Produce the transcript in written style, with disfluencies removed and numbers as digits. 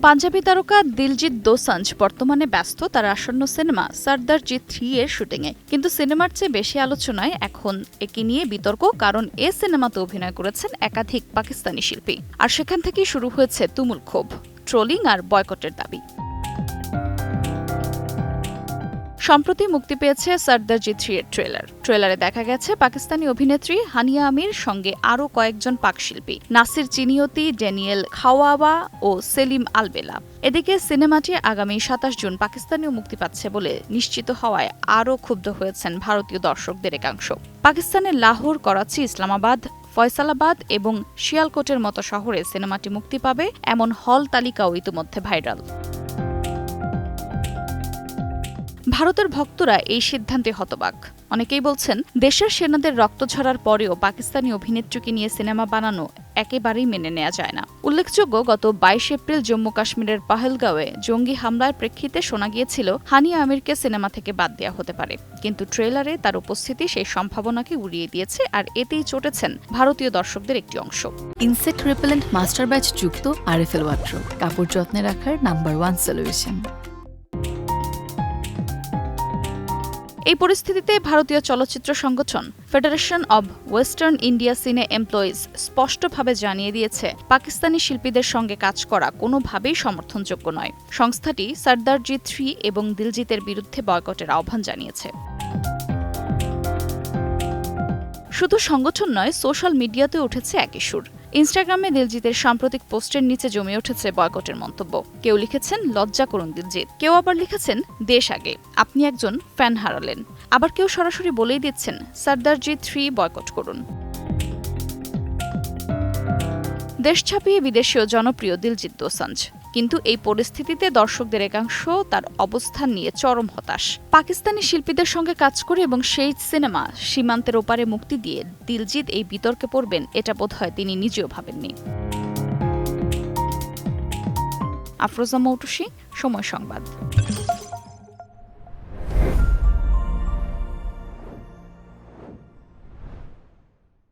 পাঞ্জাবি তারকা দিলজিৎ দোসাঞ্জ বর্তমানে ব্যস্ত তার আসন্ন সিনেমা সর্দারজি 3 এর শুটিংয়ে। কিন্তু সিনেমার চেয়ে বেশি আলোচনায় এখন একে নিয়ে বিতর্ক, কারণ এ সিনেমাতে অভিনয় করেছেন একাধিক পাকিস্তানি শিল্পী। আর সেখান থেকেই শুরু হয়েছে তুমুল ক্ষোভ, ট্রোলিং আর বয়কটের দাবি। সম্প্রতি মুক্তি পেয়েছে সর্দারজি 3 এর ট্রেলারে দেখা গেছে পাকিস্তানি অভিনেত্রী হানিয়া আমির সঙ্গে আরও কয়েকজন পাক শিল্পী নাসির চিনিয়তি, ড্যানিয়েল খাওয়াওয়া ও সেলিম আলবেলা। এদিকে সিনেমাটি আগামী ২৭ জুন পাকিস্তানেও মুক্তি পাচ্ছে বলে নিশ্চিত হওয়ায় আরও ক্ষুব্ধ হয়েছেন ভারতীয় দর্শকদের একাংশ। পাকিস্তানের লাহোর, করাচি, ইসলামাবাদ, ফয়সালাবাদ এবং শিয়ালকোটের মতো শহরে সিনেমাটি মুক্তি পাবে এমন হল তালিকাও ইতিমধ্যে ভাইরাল। ভারতের ভক্তরা এই সিদ্ধান্তে হতবাক। অনেকেই বলছেন, দেশের সেনাদের রক্ত ঝরার পরেও পাকিস্তানি অভিনেত্রীকে নিয়ে সিনেমা বানানো একেবারেই মেনে নেওয়া যায় না। উল্লেখযোগ্য, গত ২২ এপ্রিল জম্মু কাশ্মীরের পাহেলগাঁওয়ে জঙ্গি হামলার প্রেক্ষিতে শোনা গিয়েছিল হানিয়া আমিরকে সিনেমা থেকে বাদ দেওয়া হতে পারে। কিন্তু ট্রেলারে তার উপস্থিতি সেই সম্ভাবনাকে উড়িয়ে দিয়েছে, আর এতেই চটেছেন ভারতীয় দর্শকদের একটি অংশ। ইনসেক্ট রিপেলেন্ট মাস্টার ব্যাচ যুক্ত আরএফএল ওয়ার্ড্রোব, কাপড় যত্নে রাখার নাম্বার 1 সলিউশন। এই পরিস্থিতিতে ভারতীয় চলচ্চিত্র সংগঠন ফেডারেশন অব ওয়েস্টার্ন ইন্ডিয়া সিনে এমপ্লয়িজ স্পষ্টভাবে জানিয়ে দিয়েছে, পাকিস্তানি শিল্পীদের সঙ্গে কাজ করা কোনোভাবেই সমর্থনযোগ্য নয়। সংস্থাটি সর্দারজি 3 এবং দিলজিতের বিরুদ্ধে বয়কটের আহ্বান জানিয়েছে। শুধু সংগঠন নয়, সোশ্যাল মিডিয়াতে উঠেছে একই সুর। ইনস্টাগ্রামে দিলজিতের সাম্প্রতিক পোস্টের নিচে জমে উঠেছে বয়কটের মন্তব্য। কেউ লিখেছেন, লজ্জা করুন দিলজিৎ। কেউ আবার লিখেছেন, দেশ আগে, আপনি একজন ফ্যান হারালেন। আবার কেউ সরাসরি বলেই দিচ্ছেন, সর্দারজি 3 বয়কট করুন। দেশ ছাপিয়ে বিদেশেও জনপ্রিয় দিলজিৎ দোসাঞ্জ। কিন্তু এই পরিস্থিতিতে দর্শকদের একাংশ তার অবস্থান নিয়ে চরম হতাশ। পাকিস্তানি শিল্পীদের সঙ্গে কাজ করে এবং সেই সিনেমা সীমান্তের ওপারে মুক্তি দিয়ে দিলজিৎ এই বিতর্কে পড়বেন, এটা বোধহয় তিনি নিজেও ভাবেননি। আফরোজা মৌটুসী, সময় সংবাদ।